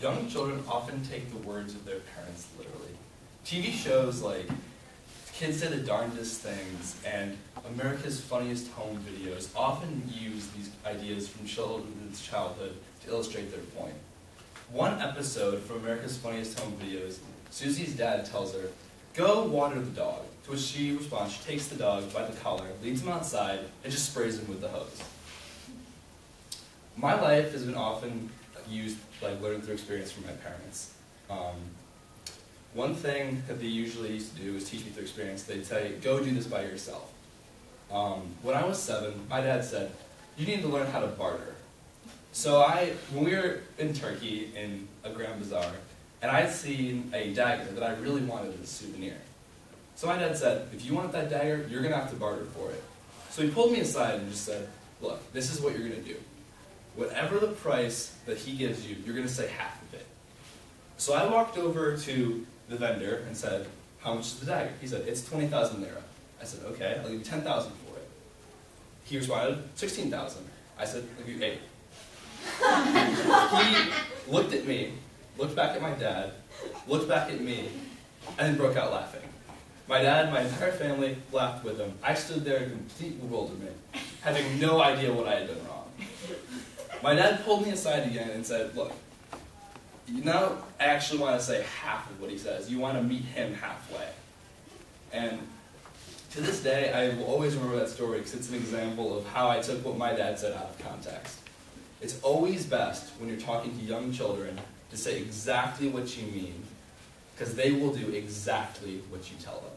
young children often take the words of their parents literally. TV shows like Kids Say the Darndest Things and America's Funniest Home Videos often use these ideas from children's childhood to illustrate their point. One episode from America's Funniest Home Videos, Susie's dad tells her, "Go water the dog," to which she responds, she takes the dog by the collar, leads him outside, and just sprays him with the hose. My life has been often used like learning through experience from my parents. One thing that they usually used to do is teach me through experience. They'd say, "Go do this by yourself." When I was 7, my dad said, "You need to learn how to barter." So when we were in Turkey in a Grand Bazaar, and I had seen a dagger that I really wanted as a souvenir. So my dad said, "If you want that dagger, you're going to have to barter for it." So he pulled me aside and just said, "Look, this is what you're going to do. Whatever the price that he gives you, you're going to say half of it." So I walked over to the vendor and said, "How much is the dagger?" He said, "It's 20,000 lira." I said, "Okay, I'll give you 10,000 for it." He responded, 16,000. I said, "I'll give you 8." He looked at me, looked back at my dad, looked back at me, and then broke out laughing. My dad, my entire family laughed with him. I stood there in complete bewilderment, having no idea what I had done wrong. My dad pulled me aside again and said, "Look, you now actually want to say half of what he says. You want to meet him halfway." And to this day, I will always remember that story because it's an example of how I took what my dad said out of context. It's always best when you're talking to young children to say exactly what you mean, because they will do exactly what you tell them.